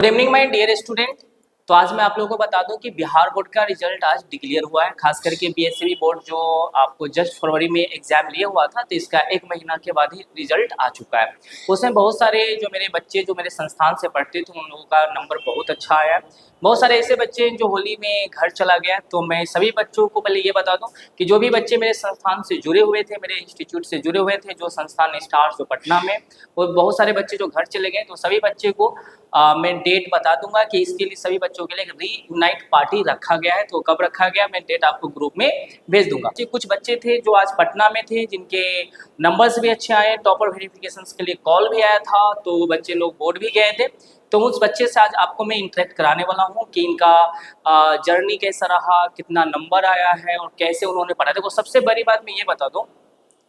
Good evening my dear student. तो आज मैं आप लोगों को बता दूं कि बिहार बोर्ड का रिजल्ट आज डिक्लेयर हुआ है। खास करके बीएससीबी बोर्ड जो आपको जस्ट फरवरी में एग्जाम लिया हुआ था, तो इसका 1 महीना के बाद ही रिजल्ट आ चुका है। उसमें बहुत सारे जो मेरे बच्चे जो मेरे संस्थान से पढ़ते थे उन लोगों का नंबर बहुत अच्छा आया है। बहुत सारे ऐसे बच्चे हैं जो होली में घर चला गया। तो मैं सभी बच्चों को पहले ये बता दूं कि जो भी बच्चे मेरे संस्थान से जुड़े हुए थे, मेरे इंस्टीट्यूट से जुड़े हुए थे, जो संस्थान स्टार्स जो पटना में, वो बहुत सारे बच्चे जो घर चले गए, तो सभी बच्चे को मैं डेट बता दूंगा कि इसके लिए सभी बच्चों के लिए रीयूनाइट पार्टी रखा गया है। तो कब रखा गया, मैं डेट आपको ग्रुप में भेज दूंगा। कुछ बच्चे थे जो आज पटना में थे, जिनके नंबर्स भी अच्छे आए, टॉपर वेरिफिकेशन के लिए कॉल भी आया था, तो वो बच्चे लोग बोर्ड भी गए थे। तो उस बच्चे से आज आपको मैं इंटरेक्ट कराने वाला हूँ कि इनका जर्नी कैसा रहा, कितना नंबर आया है और कैसे उन्होंने पढ़ा। देखो, सबसे बड़ी बात मैं ये बता दूँ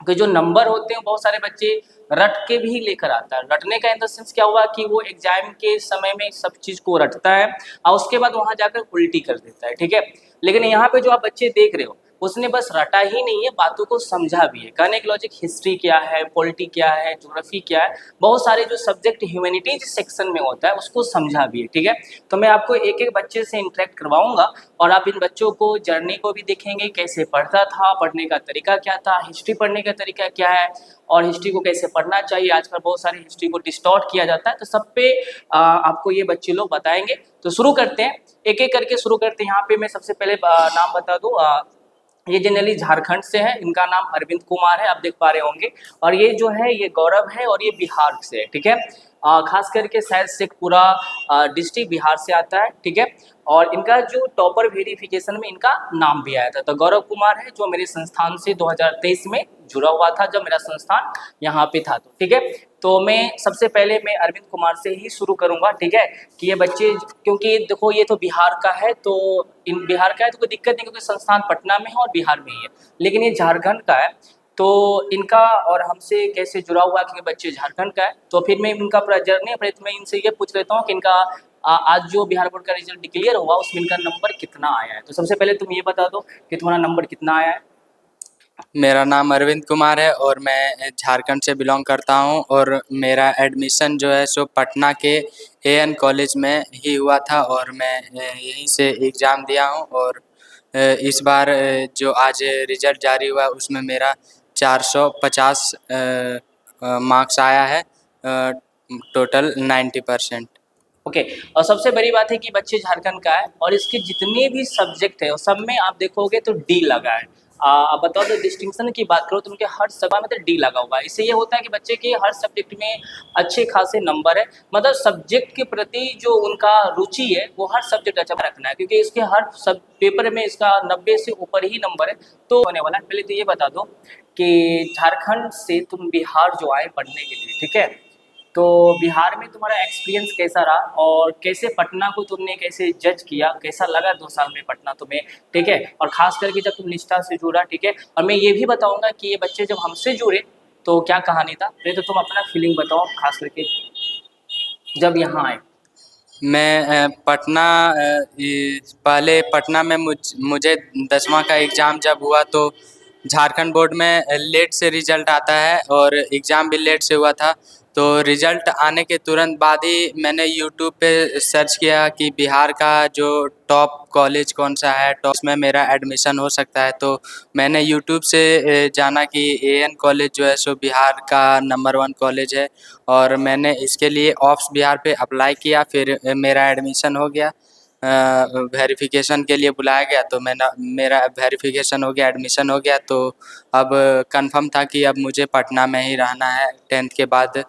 कि जो नंबर होते हैं बहुत सारे बच्चे रट के भी लेकर आता है। रटने का इन द सेंस क्या हुआ कि वो एग्जाम के समय में सब चीज़ को रटता है और उसके बाद वहाँ जाकर उल्टी कर देता है, ठीक है। लेकिन यहाँ पे जो आप बच्चे देख रहे हो, उसने बस रटा ही नहीं है, बातों को समझा भी है। कहने की लॉजिक, हिस्ट्री क्या है, पॉलिटी क्या है, ज्योग्राफी क्या है, बहुत सारे जो सब्जेक्ट ह्यूमैनिटीज सेक्शन में होता है उसको समझा भी है, ठीक है। तो मैं आपको एक एक बच्चे से इंटरेक्ट करवाऊंगा और आप इन बच्चों को जर्नी को भी देखेंगे, कैसे पढ़ता था, पढ़ने का तरीका क्या था, हिस्ट्री पढ़ने का तरीका क्या है और हिस्ट्री को कैसे पढ़ना चाहिए। आजकल बहुत सारी हिस्ट्री को डिस्टॉर्ट किया जाता है, तो सब पे आपको ये बच्चे लोग बताएंगे। तो शुरू करते हैं, एक एक करके शुरू करते हैं। यहाँ पे मैं सबसे पहले नाम बता दूँ, ये जनरली झारखंड से है, इनका नाम अरविंद कुमार है, आप देख पा रहे होंगे। और ये जो है ये गौरव है और ये बिहार से है, ठीक है। खास करके शायद शेखपुरा डिस्ट्रिक्ट बिहार से आता है, ठीक है। और इनका जो टॉपर वेरिफिकेशन में इनका नाम भी आया था। तो गौरव कुमार है जो मेरे संस्थान से 2023 में जुड़ा हुआ था, जब मेरा संस्थान यहाँ पे था, तो ठीक है। तो मैं सबसे पहले मैं अरविंद कुमार से ही शुरू करूंगा, ठीक है। कि ये बच्चे, क्योंकि देखो ये तो बिहार का है, तो इन बिहार का है तो कोई दिक्कत नहीं, क्योंकि संस्थान पटना में है और बिहार में ही है। लेकिन ये झारखंड का है, तो इनका और हमसे कैसे जुड़ा हुआ है, क्योंकि बच्चे झारखंड का है। तो फिर मैं इनका पूरा जर्नी अपने मैं इनसे ये पूछ लेता हूँ कि इनका आज जो बिहार बोर्ड का रिजल्ट डिक्लेयर हुआ उसमें इनका नंबर कितना आया है। तो सबसे पहले तुम ये बता दो कि तुम्हारा नंबर कितना आया है। मेरा नाम अरविंद कुमार है और मैं झारखंड से बिलोंग करता हूं और मेरा एडमिशन जो है सो पटना के एएन कॉलेज में ही हुआ था और मैं यहीं से एग्ज़ाम दिया हूं। और इस बार जो आज रिजल्ट जारी हुआ उसमें मेरा 450 मार्क्स आया है, टोटल 90%। ओके। और सबसे बड़ी बात है कि बच्चे झारखंड का है और इसके जितने भी सब्जेक्ट है सब में आप देखोगे तो डी लगा है। अब बताओ, तो डिस्टिंक्शन की बात करो तो उनके हर सभा में तो डी लगा हुआ है। इससे ये होता है कि बच्चे के हर सब्जेक्ट में अच्छे खासे नंबर है। मतलब सब्जेक्ट के प्रति जो उनका रुचि है वो हर सब्जेक्ट अच्छा रखना है, क्योंकि इसके हर सब पेपर में इसका 90 से ऊपर ही नंबर है। तो होने वाला है। पहले तो ये बता दो कि झारखंड से तुम बिहार जो आए पढ़ने के लिए, ठीक है। तो बिहार में तुम्हारा एक्सपीरियंस कैसा रहा और कैसे पटना को तुमने कैसे जज किया, कैसा लगा 2 साल में पटना तुम्हें, ठीक है। और खास करके जब तुम निष्ठा से जुड़ा, ठीक है। और मैं ये भी बताऊंगा कि ये बच्चे जब हमसे जुड़े तो क्या कहानी था। नहीं तो तुम अपना फीलिंग बताओ, खास करके जब यहाँ आए। मैं पटना पहले पटना में मुझे 10वां का एग्ज़ाम जब हुआ तो झारखंड बोर्ड में लेट से रिज़ल्ट आता है और एग्ज़ाम भी लेट से हुआ था। तो रिज़ल्ट आने के तुरंत बाद ही मैंने यूट्यूब पे सर्च किया कि बिहार का जो टॉप कॉलेज कौन सा है, टॉप में मेरा एडमिशन हो सकता है। तो मैंने यूट्यूब से जाना कि एएन कॉलेज जो है सो बिहार का नंबर 1 कॉलेज है और मैंने इसके लिए ऑप्स बिहार पे अप्लाई किया। फिर मेरा एडमिशन हो गया, वेरिफिकेशन के लिए बुलाया गया तो मेरा वेरिफिकेशन हो गया, एडमिशन हो गया। तो अब कंफर्म था कि अब मुझे पटना में ही रहना है 10th के बाद।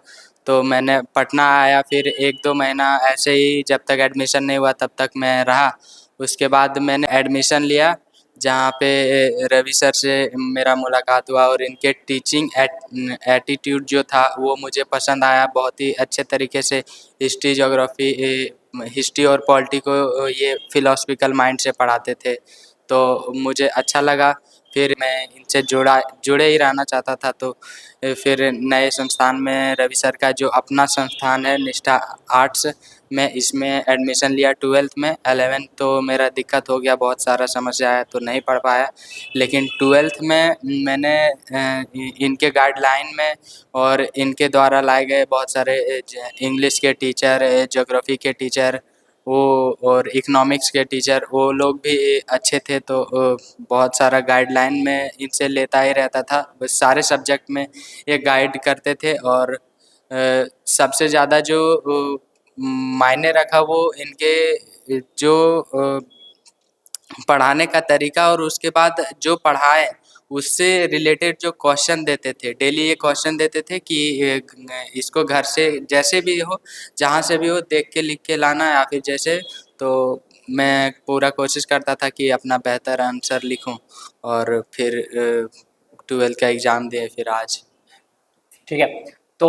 तो मैंने पटना आया, फिर 1-2 महीना ऐसे ही जब तक एडमिशन नहीं हुआ तब तक मैं रहा। उसके बाद मैंने एडमिशन लिया जहाँ पे रवि सर से मेरा मुलाकात हुआ और इनके टीचिंग एटीट्यूड जो था वो मुझे पसंद आया। बहुत ही अच्छे तरीके से हिस्ट्री, ज्योग्राफी, हिस्ट्री और पॉलिटी को ये फिलोसफिकल माइंड से पढ़ाते थे, तो मुझे अच्छा लगा। फिर मैं इनसे जुड़े ही रहना चाहता था। तो फिर नए संस्थान में रवि सर का जो अपना संस्थान है निष्ठा आर्ट्स, मैं इसमें एडमिशन लिया 12th में। 11th तो मेरा दिक्कत हो गया, बहुत सारा समस्या आया तो नहीं पढ़ पाया। लेकिन 12th में मैंने इनके गाइडलाइन में और इनके द्वारा लाए गए बहुत सारे इंग्लिश के टीचर, ज्योग्राफी के टीचर, वो और इकोनॉमिक्स के टीचर, वो लोग भी अच्छे थे। तो बहुत सारा गाइडलाइन में इनसे लेता ही रहता था, बस सारे सब्जेक्ट में ये गाइड करते थे। और सबसे ज़्यादा जो मायने रखा वो इनके जो पढ़ाने का तरीका, और उसके बाद जो पढ़ाए उससे रिलेटेड जो क्वेश्चन देते थे, डेली ये क्वेश्चन देते थे कि इसको घर से जैसे भी हो, जहाँ से भी हो, देख के लिख के लाना, या फिर जैसे। तो मैं पूरा कोशिश करता था कि अपना बेहतर आंसर लिखूं, और फिर 12th का एग्ज़ाम दिए फिर आज। ठीक है। तो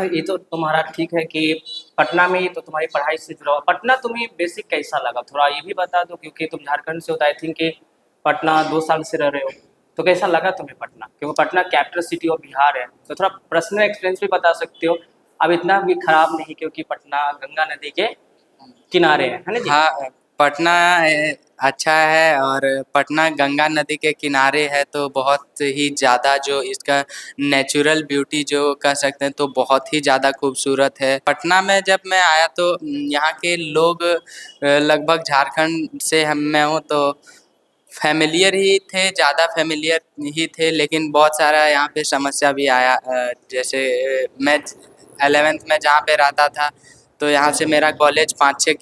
ये तो तुम्हारा ठीक है कि पटना में ही तो तुम्हारी पढ़ाई से जुड़ा हुआ। पटना तुम्हें बेसिक कैसा लगा, थोड़ा ये भी बता दो, क्योंकि तुम झारखंड से हो, आई थिंक कि पटना 2 साल से रह रहे हो, तो कैसा लगा तुम्हें पटना? क्योंकि Patna capital city of Bihar है, तो थोड़ा पर्सनल एक्सपीरियंस भी बता सकते हो। अब इतना भी खराब नहीं, क्योंकि पटना गंगा नदी के किनारे है ना जी? हाँ, पटना अच्छा है, और पटना गंगा नदी के किनारे है, तो बहुत ही ज़्यादा जो इसका नेचुरल ब्यूटी जो कह सकते हैं, तो बहुत ही ज़्यादा खूबसूरत है। पटना में जब मैं आया तो यहाँ के लोग लगभग झारखंड से मैं हूँ, तो फ़ैमिलियर ही थे, ज़्यादा फ़ैमिलियर ही थे। लेकिन बहुत सारा यहाँ पे समस्या भी आया, जैसे मैं 11th में जहाँ पे रहता था, तो यहाँ से मेरा कॉलेज 5-6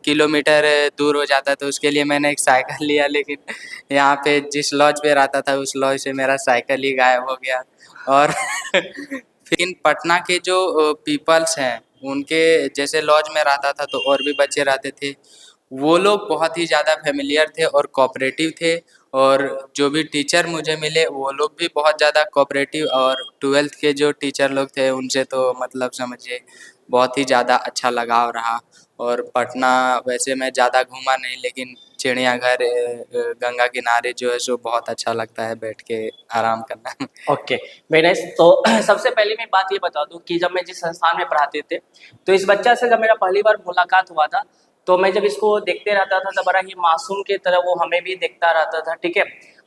किलोमीटर दूर हो जाता, तो उसके लिए मैंने एक साइकिल लिया। लेकिन यहाँ पे जिस लॉज पे रहता था, उस लॉज से मेरा साइकिल ही गायब हो गया। और फिर पटना के जो पीपल्स हैं, उनके जैसे लॉज में रहता था तो और भी बच्चे रहते थे, वो लोग बहुत ही ज़्यादा फ़ैमिलियर थे और कोऑपरेटिव थे। और जो भी टीचर मुझे मिले वो लोग भी बहुत ज़्यादा कोऑपरेटिव, और 12th के जो टीचर लोग थे उनसे तो मतलब समझिए बहुत ही ज़्यादा अच्छा लगाव रहा। और पटना वैसे मैं ज़्यादा घूमा नहीं, लेकिन चिड़ियाघर, गंगा किनारे जो है सो बहुत अच्छा लगता है बैठ के आराम करना। Okay, very nice. तो सबसे पहले मैं बात ये बता दूं कि जब मैं जिस संस्थान में पढ़ाते थे, तो इस बच्चा से जब मेरा पहली बार मुलाकात हुआ था, तो मैं जब इसको देखते रहता था तो बड़ा ही मासूम की तरह वो हमें भी देखता रहता था, ठीक है।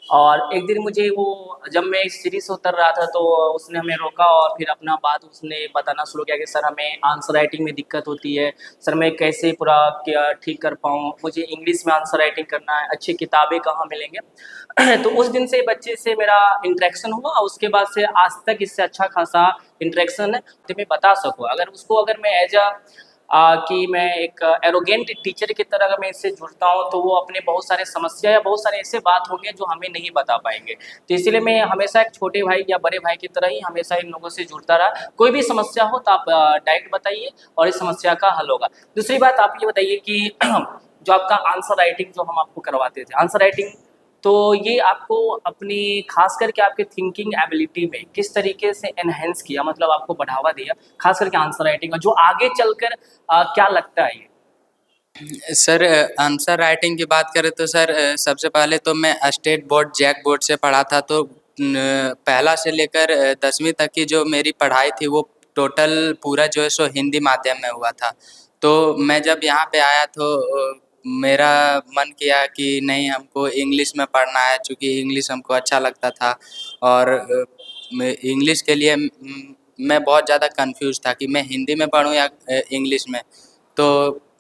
और एक दिन मुझे वो, जब मैं इस सीढ़ी से उतर रहा था, तो उसने हमें रोका और फिर अपना बात उसने बताना शुरू किया कि सर हमें आंसर राइटिंग में दिक्कत होती है, सर मैं कैसे पूरा क्या ठीक कर पाऊँ, मुझे इंग्लिश में आंसर राइटिंग करना है, अच्छी किताबें कहाँ मिलेंगे। तो उस दिन से बच्चे से मेरा इंटरेक्शन हुआ, उसके बाद से आज तक इससे अच्छा खासा इंटरेक्शन है, तो मैं बता सकूँ। अगर उसको, अगर मैं एज कि मैं एक एरोगेंट टीचर की तरह अगर मैं इससे जुड़ता हूँ, तो वो अपने बहुत सारे समस्या या बहुत सारे ऐसे बात होंगे जो हमें नहीं बता पाएंगे। तो इसीलिए मैं हमेशा एक छोटे भाई या बड़े भाई की तरह ही हमेशा इन लोगों से जुड़ता रहा। कोई भी समस्या हो तो आप डायरेक्ट बताइए और इस समस्या का हल होगा। दूसरी बात आप ये बताइए कि जो आपका आंसर राइटिंग जो हम आपको करवाते थे, आंसर राइटिंग, तो ये आपको अपनी खास करके आपके थिंकिंग एबिलिटी में किस तरीके से एनहेंस किया, मतलब आपको बढ़ावा दिया, खास करके आंसर राइटिंग, और जो आगे चलकर क्या लगता है ये? सर, आंसर राइटिंग की बात करें तो सर, सबसे पहले तो मैं स्टेट बोर्ड जैक बोर्ड से पढ़ा था, तो पहला से लेकर 10वीं तक की जो मेरी पढ़ाई थी वो टोटल पूरा जो है सो हिंदी माध्यम में हुआ था। तो मैं जब यहाँ पे आया तो मेरा मन किया कि नहीं, हमको इंग्लिश में पढ़ना है, चूँकि इंग्लिश हमको अच्छा लगता था। और इंग्लिश के लिए मैं बहुत ज़्यादा कन्फ्यूज़ था कि मैं हिंदी में पढ़ूँ या इंग्लिश में। तो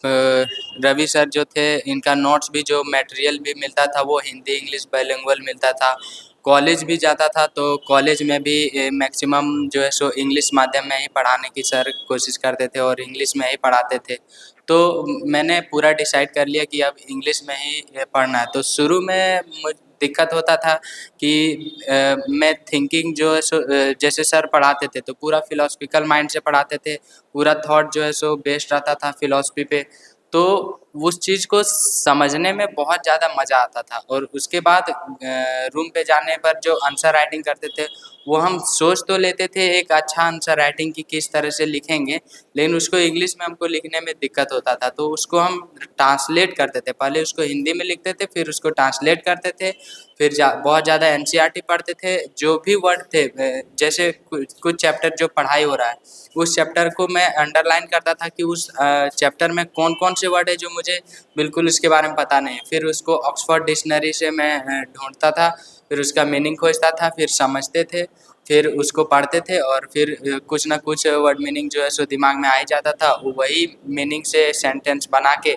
रवि सर जो थे, इनका नोट्स भी, जो मटेरियल भी मिलता था वो हिंदी इंग्लिश बाइलिंगुअल मिलता था। कॉलेज भी जाता था तो कॉलेज में भी मैक्सिमम जो है सो इंग्लिश माध्यम में ही पढ़ाने की सर कोशिश करते थे और इंग्लिश में ही पढ़ाते थे। तो मैंने पूरा डिसाइड कर लिया कि अब इंग्लिश में ही पढ़ना है। तो शुरू में दिक्कत होता था कि मैं थिंकिंग जो है सो जैसे सर पढ़ाते थे तो पूरा फिलोसफिकल माइंड से पढ़ाते थे, पूरा थॉट जो है सो बेस्ड रहता था फिलॉसफी पे। तो उस चीज़ को समझने में बहुत ज़्यादा मज़ा आता था। और उसके बाद रूम पे जाने पर जो आंसर राइटिंग करते थे वो हम सोच तो लेते थे एक अच्छा आंसर राइटिंग की किस तरह से लिखेंगे, लेकिन उसको इंग्लिश में हमको लिखने में दिक्कत होता था, तो उसको हम ट्रांसलेट करते थे। पहले उसको हिंदी में लिखते थे, फिर उसको ट्रांसलेट करते थे, फिर बहुत ज़्यादा एनसीईआरटी पढ़ते थे। जो भी वर्ड थे जैसे कुछ चैप्टर जो पढ़ाई हो रहा है, उस चैप्टर को मैं अंडरलाइन करता था कि उस चैप्टर में कौन कौन से वर्ड है जो मुझे बिल्कुल उसके बारे में पता नहीं है। फिर उसको ऑक्सफोर्ड डिक्शनरी से मैं ढूंढता था, फिर उसका मीनिंग खोजता था, फिर समझते थे, फिर उसको पढ़ते थे, और फिर कुछ ना कुछ वर्ड मीनिंग जो है सो दिमाग में आ ही जाता था। वही मीनिंग से सेंटेंस बना के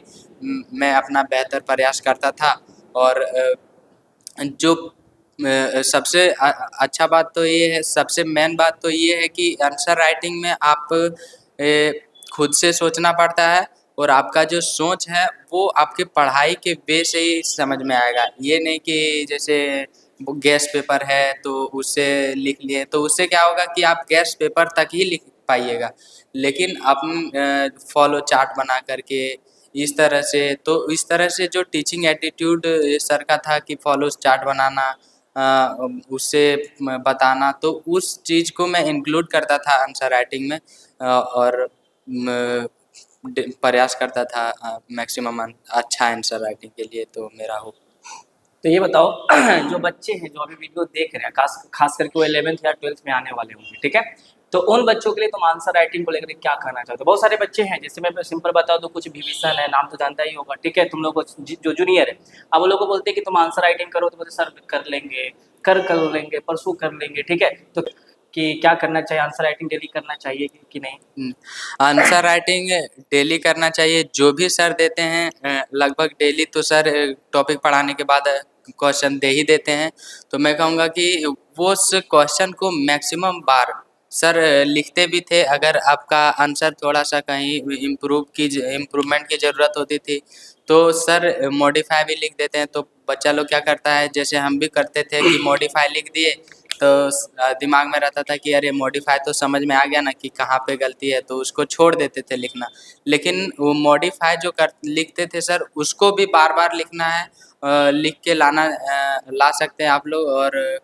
मैं अपना बेहतर प्रयास करता था। और जो सबसे अच्छा बात तो ये है, सबसे मेन बात तो ये है कि आंसर राइटिंग में आप खुद से सोचना पड़ता है, और आपका जो सोच है वो आपके पढ़ाई के वे से ही समझ में आएगा। ये नहीं कि जैसे वो गेस पेपर है तो उससे लिख लिए, तो उससे क्या होगा कि आप गेस पेपर तक ही लिख पाइएगा। लेकिन अपन फॉलो चार्ट बना करके इस तरह से, तो इस तरह से जो टीचिंग एटीट्यूड सर का था कि फॉलो चार्ट बनाना, उससे बताना, तो उस चीज़ को मैं इंक्लूड करता था आंसर राइटिंग में, और प्रयास करता था मैक्सिमम अच्छा आंसर राइटिंग के लिए। तो मेरा हो तो ये बताओ जो बच्चे हैं जो अभी वीडियो देख रहे हैं, खास करके वो 11th या 12th में आने वाले होंगे, ठीक है, तो उन बच्चों के लिए तुम आंसर राइटिंग को लेकर क्या कहना चाहते हो? बहुत सारे बच्चे हैं, जैसे मैं सिंपल बता दूं, कुछ विभीषण है, नाम तो जानता ही होगा, ठीक है, तुम लोग जो जूनियर है, अब वो लोग को बोलते हैं कि तुम आंसर राइटिंग करो, तो बोलते सर कर लेंगे, कर लेंगे, परसों कर लेंगे, ठीक है, तो कि क्या करना चाहिए, आंसर राइटिंग डेली करना चाहिए कि नहीं? आंसर राइटिंग डेली करना चाहिए। जो भी सर देते हैं लगभग डेली, तो सर टॉपिक पढ़ाने के बाद क्वेश्चन दे ही देते हैं। तो मैं कहूँगा कि वो उस क्वेश्चन को मैक्सिमम बार सर लिखते भी थे। अगर आपका आंसर थोड़ा-सा कहीं इम्प्रूवमेंट की ज़रूरत होती थी, तो सर मॉडिफ़ाई भी लिख देते हैं। तो बच्चा लोग क्या करता है, जैसे हम भी करते थे कि मॉडिफ़ाई लिख दिए, तो दिमाग में रहता था कि अरे मॉडिफ़ाई तो समझ में आ गया ना कि कहाँ पे गलती है, तो उसको छोड़ देते थे लिखना। लेकिन वो मॉडिफ़ाई जो लिखते थे सर, उसको भी बार-बार लिखना है, लिख के ला सकते हैं आप लोग। और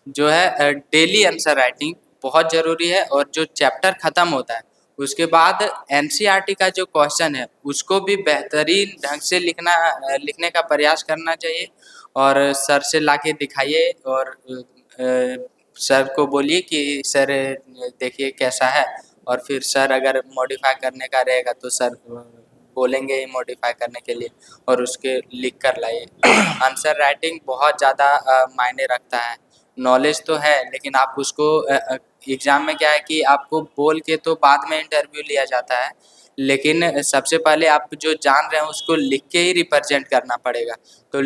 जो है डेली आंसर राइटिंग बहुत ज़रूरी है। और जो चैप्टर ख़त्म होता है, उसके बाद एनसीईआरटी का जो क्वेश्चन है, उसको भी बेहतरीन ढंग से लिखने का प्रयास करना चाहिए, और सर से लाके दिखाइए, और सर को बोलिए कि सर देखिए कैसा है, और फिर सर अगर मॉडिफ़ाई करने का रहेगा तो सर बोलेंगे ही मॉडिफ़ाई करने के लिए, और उसके लिख कर लाइए। आंसर राइटिंग बहुत ज़्यादा मायने रखता है। नॉलेज तो है, लेकिन आप उसको एग्ज़ाम में क्या है कि आपको बोल के तो बाद में इंटरव्यू लिया जाता है, लेकिन सबसे पहले आप जो जान रहे हैं उसको लिख के ही रिप्रेजेंट करना पड़ेगा। तो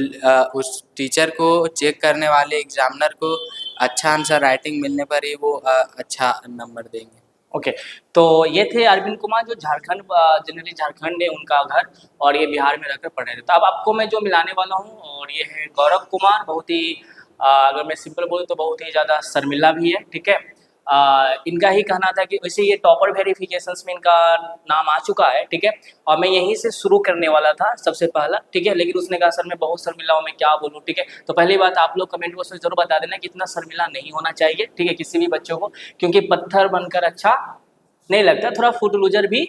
उस टीचर को, चेक करने वाले एग्ज़ामिनर को अच्छा आंसर राइटिंग मिलने पर ही वो अच्छा नंबर देंगे। ओके, तो ये थे अरविंद कुमार, जो झारखंड जनरली झारखंड है उनका घर, और ये बिहार में रहकर पढ़ रहे थे। तो अब आपको मैं जो मिलाने वाला हूँ, और ये है गौरव कुमार, बहुत ही अगर मैं सिंपल बोलूँ तो बहुत ही ज़्यादा शर्मिला भी है, ठीक है। इनका ही कहना था कि वैसे ये टॉपर वेरिफिकेशंस में इनका नाम आ चुका है, ठीक है, और मैं यहीं से शुरू करने वाला था सबसे पहला, ठीक है, लेकिन उसने कहा सर मैं बहुत शर्मिला हूँ, मैं क्या बोलूँ, ठीक है। तो पहली बात आप लोग कमेंट बॉक्स में जरूर बता देना कि इतना शर्मिला नहीं होना चाहिए, ठीक है, किसी भी बच्चों को, क्योंकि पत्थर बनकर अच्छा नहीं लगता, थोड़ा फूड लूजर भी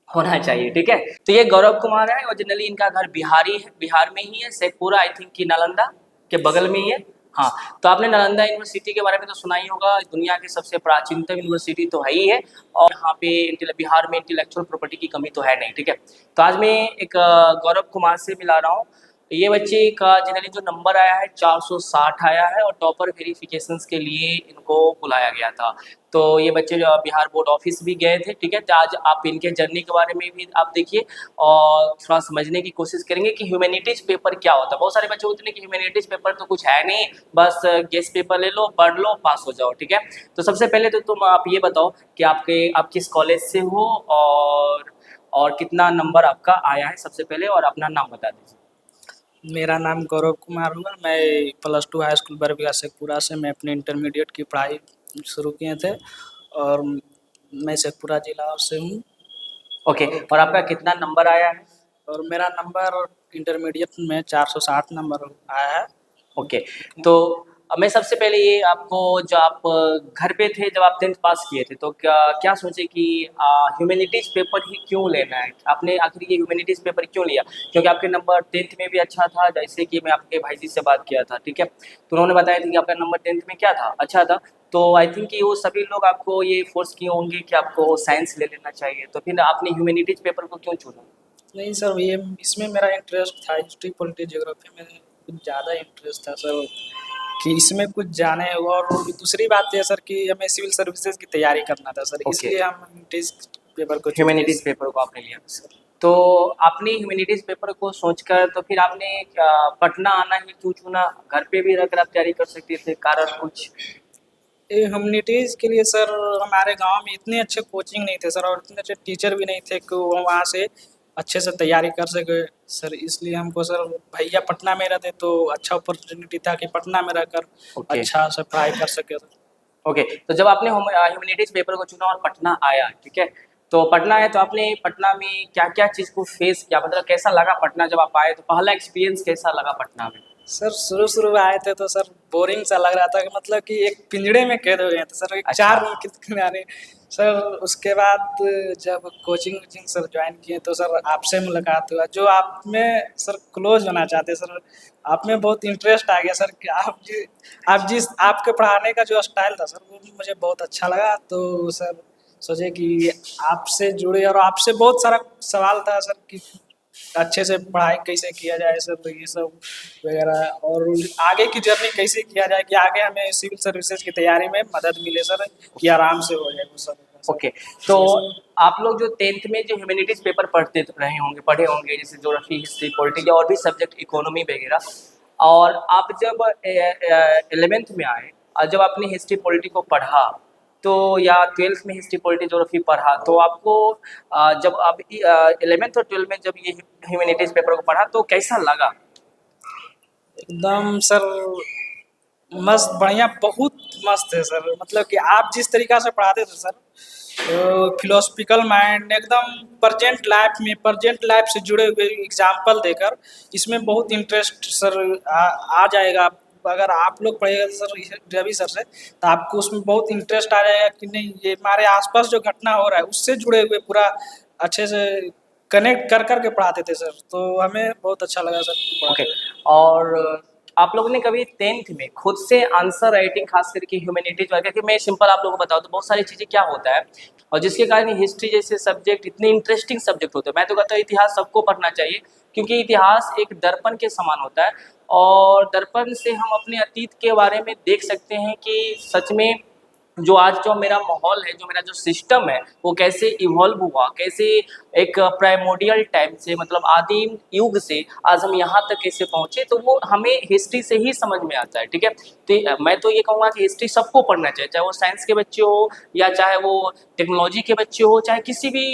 होना चाहिए, ठीक है। तो ये गौरव कुमार है, ओरिजिनली इनका घर बिहार में ही है, शेखपुरा, आई थिंक कि नालंदा के बगल में ही है। हाँ, तो आपने नालंदा यूनिवर्सिटी के बारे में तो सुना ही होगा, दुनिया की सबसे प्राचीनतम यूनिवर्सिटी तो है ही है, और यहाँ पे बिहार में इंटेलेक्चुअल प्रॉपर्टी की कमी तो है नहीं, ठीक है। तो आज मैं एक गौरव कुमार से मिला रहा हूँ। ये बच्चे का जनरली जो नंबर आया है 460 आया है, और टॉपर वेरिफिकेशंस के लिए इनको बुलाया गया था। तो ये बच्चे जो बिहार बोर्ड ऑफिस भी गए थे, ठीक है। तो आज आप इनके जर्नी के बारे में भी आप देखिए, और थोड़ा समझने की कोशिश करेंगे कि ह्यूमैनिटीज पेपर क्या होता है। बहुत सारे बच्चे होते हैं कि ह्यूमैनिटीज पेपर तो कुछ है नहीं, बस गेस्ट पेपर ले लो, पढ़ लो, पास हो जाओ, ठीक है। तो सबसे पहले तो तुम आप ये बताओ कि आप किस कॉलेज से हो, और कितना नंबर आपका आया है सबसे पहले, और अपना नाम बता दीजिए। मेरा नाम गौरव कुमार हुआ। मैं +2 हाई स्कूल बरबीघा शेखपुरा से मैं अपने इंटरमीडिएट की पढ़ाई शुरू किए थे, और मैं शेखपुरा जिला से हूँ। ओके, और आपका कितना नंबर आया है? और मेरा नंबर इंटरमीडिएट में 460 नंबर आया है। ओके, तो मैं सबसे पहले ये आपको जो आप घर पे थे जब आप 10th पास किए थे तो क्या क्या सोचे कि ह्यूमैनिटीज़ पेपर ही क्यों लेना है? आपने आखिर ये ह्यूमैनिटीज़ पेपर क्यों लिया? क्योंकि आपके नंबर 10th में भी अच्छा था जैसे कि मैं आपके भाई जी से बात किया था, ठीक है? तो उन्होंने बताया था कि आपका नंबर 10th में क्या था? अच्छा था। तो आई थिंक कि वो सभी लोग आपको ये फ़ोर्स किए होंगे कि आपको साइंस ले लेना चाहिए, तो फिर आपने ह्यूमैनिटीज़ पेपर को क्यों चुना? नहीं सर, ये इसमें मेरा इंटरेस्ट था, हिस्ट्री पॉलिटी ज्योग्राफी में कुछ ज़्यादा इंटरेस्ट था सर, कि इसमें कुछ जाने। और दूसरी बात ये सर कि हमें सिविल सर्विसेज की तैयारी करना था सर, ओके, इसलिए हम ह्यूमैनिटीज़ पेपर को चुन लिए ह्यूमैनिटीज़ पेपर को आपने लिया। सर। तो आपने ह्यूमैनिटीज़ पेपर को सोचकर तो फिर आपने पटना आना ही क्यों चुना? घर पे भी रहकर आप तैयारी कर सकते थे, कारण कुछ? ये ह्यूमैनिटीज़ के लिए सर हमारे गांव में इतने अच्छे कोचिंग नहीं थे सर, और इतने अच्छे टीचर भी नहीं थे कि वो वहाँ से अच्छे से तैयारी कर सके सर। इसलिए हमको सर, भैया पटना में रहते तो अच्छा अपॉर्चुनिटी था कि पटना में रहकर ओके, अच्छा से पढ़ाई कर सके सर। ओके। तो जब आपने ह्यूमैनिटीज़ पेपर को चुना और पटना आया, ठीक है? तो पटना आए तो आपने पटना में क्या-क्या चीज़ को फेस किया? मतलब कैसा लगा पटना जब आप आए तो पहला एक्सपीरियंस कैसा लगा पटना में? सर शुरू-शुरू में आए थे तो सर बोरिंग सा लग रहा था, कि मतलब कि एक पिंजड़े में कैद हो गए थे सर, एक अच्छा, 4 रूम के किनारे। सर उसके बाद जब कोचिंग सर जॉइन किए तो सर आपसे मुलाकात हुआ, जो आप में सर क्लोज़ होना चाहते सर, आप में बहुत इंटरेस्ट आ गया सर, कि आप जिस आपके पढ़ाने का जो स्टाइल था सर वो मुझे बहुत अच्छा लगा। तो सर सोचे कि आपसे जुड़े, और आपसे बहुत सारा सवाल था सर कि अच्छे से पढ़ाई कैसे किया जाए सर, तो ये सब वगैरह, और आगे की जर्नी कैसे किया जाए कि आगे हमें सिविल सर्विसेज की तैयारी में मदद मिले सर, कि आराम से हो जाए वो सब सर। ओके। तो इसलिए सर आप लोग जो 10th में जो ह्यूमैनिटीज़ पेपर पढ़े होंगे जैसे ज्योग्राफी, हिस्ट्री, पॉलिटी या और भी सब्जेक्ट इकोनॉमी वगैरह और आप जब 11th में आए और जब आपने हिस्ट्री, पॉलिटी को पढ़ा तो या 12th में हिस्ट्री, पॉलिटी, ज्योग्राफी पढ़ा तो आपको जब आप 11th और 12th में जब ये ह्यूमैनिटीज़ पेपर को पढ़ा तो कैसा लगा? एकदम सर मस्त, बढ़िया, बहुत मस्त है सर। मतलब कि आप जिस तरीक़ा से पढ़ाते थे सर, फिलोसफिकल माइंड एकदम प्रेजेंट लाइफ से जुड़े हुए एग्जाम्पल देकर, इसमें बहुत इंटरेस्ट सर आ जाएगा। अगर आप लोग पढ़िएगा सर रवि सर से, तो आपको उसमें बहुत इंटरेस्ट आ जाएगा कि नहीं, ये हमारे आसपास जो घटना हो रहा है उससे जुड़े हुए पूरा अच्छे से कनेक्ट कर के पढ़ाते थे सर, तो हमें बहुत अच्छा लगा सर ओके। पढ़ाते हुए। और आप लोगों ने कभी 10th में खुद से आंसर राइटिंग खास करके ह्यूमैनिटीज वगैरह, कि मैं सिंपल आप लोगों को बताऊं तो बहुत सारी चीज़ें क्या होता है और जिसके कारण हिस्ट्री जैसे सब्जेक्ट इतने इंटरेस्टिंग सब्जेक्ट होते हैं। मैं तो कहता हूँ इतिहास सबको पढ़ना चाहिए क्योंकि इतिहास एक दर्पण के समान होता है और दर्पण से हम अपने अतीत के बारे में देख सकते हैं कि सच में जो आज जो मेरा माहौल है, जो मेरा जो सिस्टम है, वो कैसे इवॉल्व हुआ, कैसे एक प्राइमोर्डियल टाइम से मतलब आदिम युग से आज हम यहाँ तक कैसे पहुँचे, तो वो हमें हिस्ट्री से ही समझ में आता है, ठीक है? तो मैं तो ये कहूँगा कि हिस्ट्री सबको पढ़ना चाहिए, चाहे वो साइंस के बच्चे हो या चाहे वो टेक्नोलॉजी के बच्चे हो, चाहे किसी भी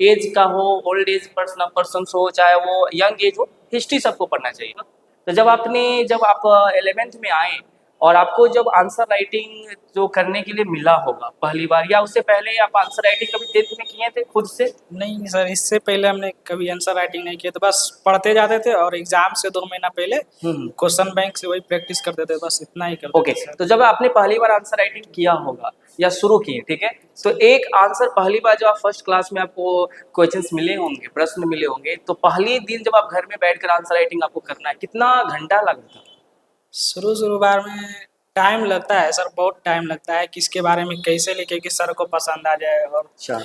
एज का हो, ओल्ड एज पर्सन्स हो, चाहे वो यंग एज हो, हिस्ट्री सबको पढ़ना चाहिए ना। तो जब आप 11th में आए और आपको जब आंसर राइटिंग जो करने के लिए मिला होगा पहली बार या उससे पहले आप आंसर राइटिंग कभी 10th में किए थे खुद से? नहीं सर, इससे पहले हमने कभी आंसर राइटिंग नहीं किया था, बस पढ़ते जाते थे और एग्जाम से 2 महीना पहले हम्म। क्वेश्चन बैंक से वही प्रैक्टिस करते थे, बस इतना ही करते ओके। थे सर। तो जब आपने पहली बार आंसर राइटिंग किया होगा या शुरू किए, ठीक है, तो एक आंसर पहली बार जब आप फर्स्ट क्लास में आपको क्वेश्चंस मिले होंगे, प्रश्न मिले होंगे, तो पहली दिन जब आप घर में बैठकर आंसर राइटिंग आपको करना है, कितना घंटा लगा था? शुरू बार में टाइम लगता है सर, बहुत टाइम लगता है, किसके बारे में कैसे लिखे कि सर को पसंद आ जाए, और अच्छा।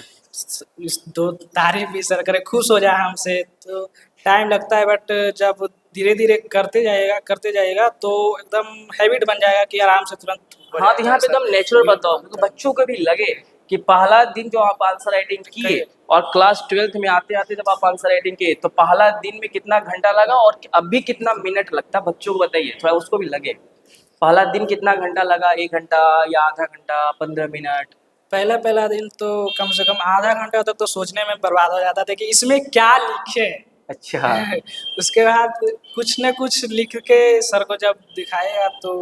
इस दो तारीफ भी सर करे, खुश हो जाए हमसे, तो टाइम लगता है। बट जब धीरे धीरे करते जाइएगा तो एकदम हैबिट बन जाएगा कि आराम से तुरंत हो हाँ, तो जाएगा यहाँ पे सर। एकदम नेचुरल कोई बताओ क्योंकि बात बच्चों को भी लगे कि पहला दिन जो आप आंसर राइटिंग किए और क्लास 12th में आते-आते जब आप आंसर राइटिंग किए, तो पहला दिन में कितना घंटा लगा और अभी कितना मिनट लगता है? बच्चों को बताइए, थोड़ा उसको भी लगे। पहला दिन कितना घंटा लगा? 1 घंटा या आधा घंटा, 15 मिनट? पहला दिन तो कम से कम आधा घंटा तक तो सोचने में बर्बाद हो जाता था कि इसमें क्या लिखे। अच्छा। उसके बाद कुछ न कुछ लिख के सर को जब दिखाएगा तो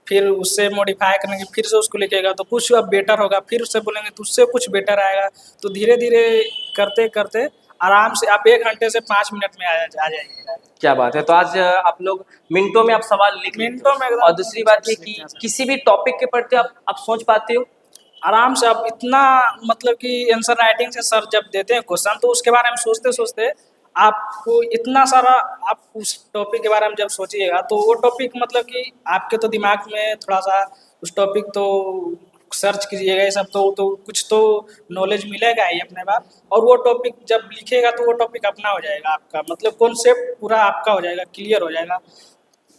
फिर उससे मॉडिफाई करेंगे, फिर से उसको लिखेगा तो कुछ अब बेटर होगा, फिर उससे बोलेंगे तो उससे कुछ बेटर आएगा। तो धीरे धीरे करते करते आराम से आप 1 घंटे से 5 मिनट में आ जाइएगा। क्या बात है। तो आज आप लोग मिनटों में आप सवाल लिख लेते मिनटों में हो। एकदम और दूसरी बात ये झट से कि लिखते हैं सर। किसी भी टॉपिक के प्रति आप सोच पाते हो। आराम से आप इतना मतलब कि आंसर राइटिंग से सर जब देते हैं क्वेश्चन तो उसके बारे में सोचते-सोचते आपको इतना सारा आप उस टॉपिक के बारे में जब सोचिएगा तो वो टॉपिक मतलब कि आपके तो दिमाग में थोड़ा-सा उस टॉपिक तो सर्च कीजिएगा ये सब तो कुछ तो नॉलेज मिलेगा ही अपने आप और वो टॉपिक जब लिखिएगा तो वो टॉपिक अपना हो जाएगा आपका मतलब कॉन्सेप्ट पूरा आपका हो जाएगा, क्लियर हो जाएगा।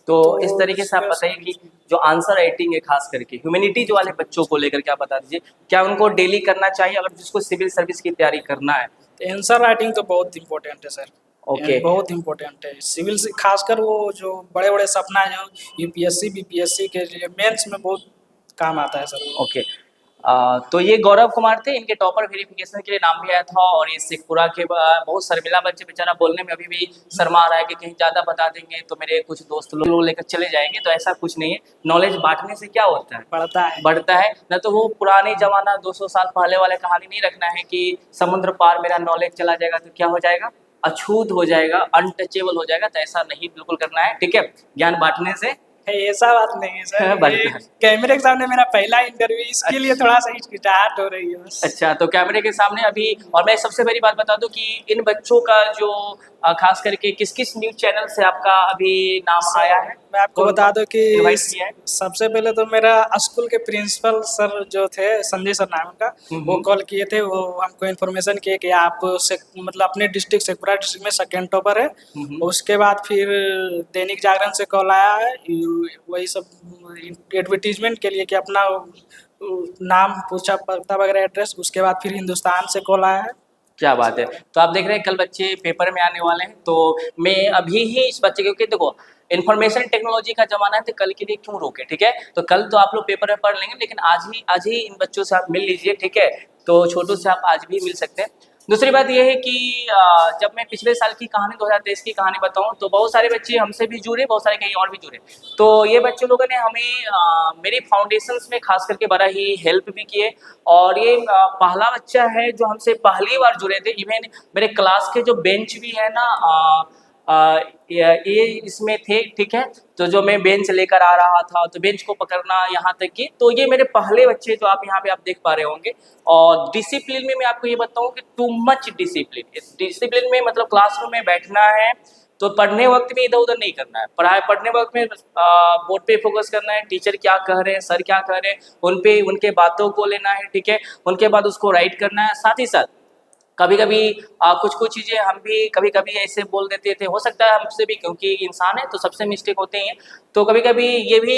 तो तो इस तरीके से आप बताइए कि जो आंसर राइटिंग है खास करके ह्यूमैनिटीज वाले बच्चों को लेकर के आप बता दीजिए, क्या उनको डेली करना चाहिए अगर जिसको सिविल सर्विस की तैयारी करना है? तो आंसर राइटिंग तो बहुत इम्पोर्टेंट है सर। ओके। बहुत इम्पोर्टेंट है सिविल से खासकर वो जो बड़े-बड़े सपना है जो यूपीएससी, बीपीएससी के लिए मेंस में बहुत काम आता है सर वो। ओके। तो ये गौरव कुमार थे, इनके टॉपर वेरिफिकेशन के लिए नाम भी आया था और ये शेखपुरा के बहुत शर्मिला बच्चे बेचारा बोलने में अभी भी शर्मा रहा है कि कहीं ज़्यादा बता देंगे तो मेरे कुछ दोस्त लोग लेकर चले जाएंगे। तो ऐसा कुछ नहीं है, नॉलेज बांटने से क्या होता है, बढ़ता है। बढ़ता है। न तो वो पुराने जमाना 200 साल पहले वाले कहानी नहीं रखना है कि समुद्र पार मेरा नॉलेज चला जाएगा तो क्या हो जाएगा, अछूत हो जाएगा, अनटचेबल हो जाएगा। तो ऐसा नहीं बिल्कुल करना है, ठीक है। ज्ञान बांटने से है, ऐसा बात नहीं है सर। बढ़ता ये है। कैमरे के सामने मेरा पहला इंटरव्यू इसके लिए अच्छा। थोड़ा-सा हिचकिचाहट हो रही है बस। अच्छा, तो कैमरे के सामने अभी और मैं सबसे बड़ी बात बता दूँ कि इन बच्चों का जो ख़ास करके किस-किस न्यूज़ चैनल से आपका अभी नाम आया है? मैं आपको कौन बता दूं कि इनवाइट किया है? सबसे पहले तो मेरा स्कूल के प्रिंसिपल सर जो थे संजय सर नाम उनका वो कॉल किए थे वो हमको इन्फॉर्मेशन किए कि आप से मतलब अपने डिस्ट्रिक्ट शेखपुरा डिस्ट्रिक्ट में सेकंड टॉपर है। उसके बाद फिर दैनिक जागरण से कॉल आया है वही सब एडवर्टीजमेंट के लिए कि अपना नाम पूछा पता वगैरह एड्रेस उसके बाद फिर हिंदुस्तान से कॉल आया है। क्या बात है। तो आप देख रहे हैं कल बच्चे पेपर में आने वाले हैं, तो मैं अभी ही इस बच्चे क्योंकि देखो इन्फॉर्मेशन टेक्नोलॉजी का ज़माना है तो कल के लिए क्यों रोके, ठीक है। तो कल तो आप लोग पेपर में पढ़ लेंगे लेकिन आज ही इन बच्चों से आप मिल लीजिए, ठीक है। तो छोटू से आप आज भी मिल सकते हैं। दूसरी बात ये है कि जब मैं पिछले साल की कहानी 2023 की कहानी बताऊँ तो बहुत सारे बच्चे हमसे भी जुड़े, बहुत सारे कहीं और भी जुड़े। तो ये बच्चे लोगों ने हमें मेरी फाउंडेशंस में खास करके बड़ा ही हेल्प भी किए और ये पहला बच्चा है जो हमसे पहली बार जुड़े थे। इवन मेरे क्लास के जो बेंच भी है ना ये इसमें थे, ठीक है। तो जो मैं बेंच लेकर आ रहा था तो बेंच को पकड़ना यहाँ तक कि तो ये मेरे पहले बच्चे जो आप यहाँ पे आप देख पा रहे होंगे। और डिसिप्लिन में मैं आपको ये बताऊँ कि टू मच डिसिप्लिन में मतलब क्लासरूम में बैठना है तो पढ़ने वक्त में इधर-उधर नहीं करना है। पढ़ने वक्त में बोर्ड पे फोकस करना है, टीचर क्या कह रहे हैं, सर क्या कह रहे हैं, उन पे उनके बातों को लेना है, ठीक है। उनके बाद उसको राइट करना है। साथ ही साथ कभी-कभी कुछ-कुछ चीज़ें हम भी कभी-कभी ऐसे बोल देते थे, हो सकता है हमसे भी क्योंकि इंसान है तो सबसे मिस्टेक होते ही हैं। तो कभी-कभी ये भी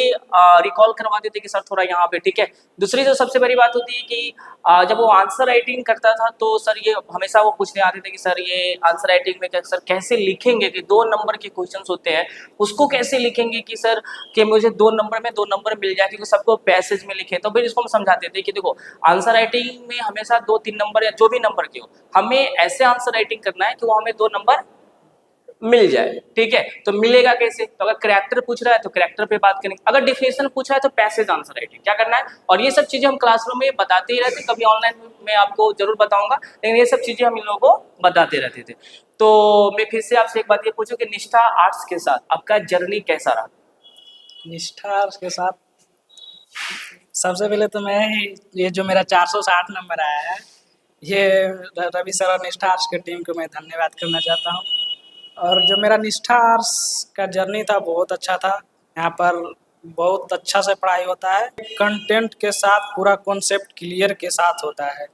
रिकॉल करवा देते कि सर थोड़ा यहाँ पे, ठीक है। दूसरी जो सबसे बड़ी बात होती है कि जब वो आंसर राइटिंग करता था तो सर ये हमेशा वो पूछने आते थे कि सर ये आंसर राइटिंग में सर कैसे लिखेंगे कि 2 नंबर के क्वेश्चंस होते हैं, उसको कैसे लिखेंगे कि सर कि मुझे 2 नंबर में 2 नंबर मिल जाए क्योंकि सबको पैसेज में लिखे। तो फिर इसको हम समझाते थे कि देखो आंसर राइटिंग में हमेशा 2-3 नंबर या जो भी नंबर के हो, हमें ऐसे आंसर राइटिंग करना है कि वो हमें 2 नंबर मिल जाए, ठीक है। तो मिलेगा कैसे? तो अगर कैरेक्टर पूछ रहा है तो कैरेक्टर पे बात करेंगे, अगर डिफिनेशन पूछ रहा है तो पैसेज आंसर राइटिंग क्या करना है। और ये सब चीज़ें हम क्लासरूम में बताते ही रहते, कभी ऑनलाइन में आपको ज़रूर बताऊँगा, लेकिन ये सब चीज़ें हम इन लोगों को बताते रहते थे। तो मैं फिर से आपसे एक बात ये पूछूँ कि निष्ठा आर्ट्स के साथ आपका जर्नी कैसा रहा? निष्ठा के साथ सबसे पहले तो मैं ये जो मेरा 460 नंबर आया है ये रवि सर और निष्ठा आर्ट्स की टीम को मैं धन्यवाद करना चाहता हूँ। और जो मेरा निष्ठा आर्ट्स का जर्नी था बहुत अच्छा था। यहाँ पर बहुत अच्छा से पढ़ाई होता है, कंटेंट के साथ पूरा कॉन्सेप्ट क्लियर के साथ होता है।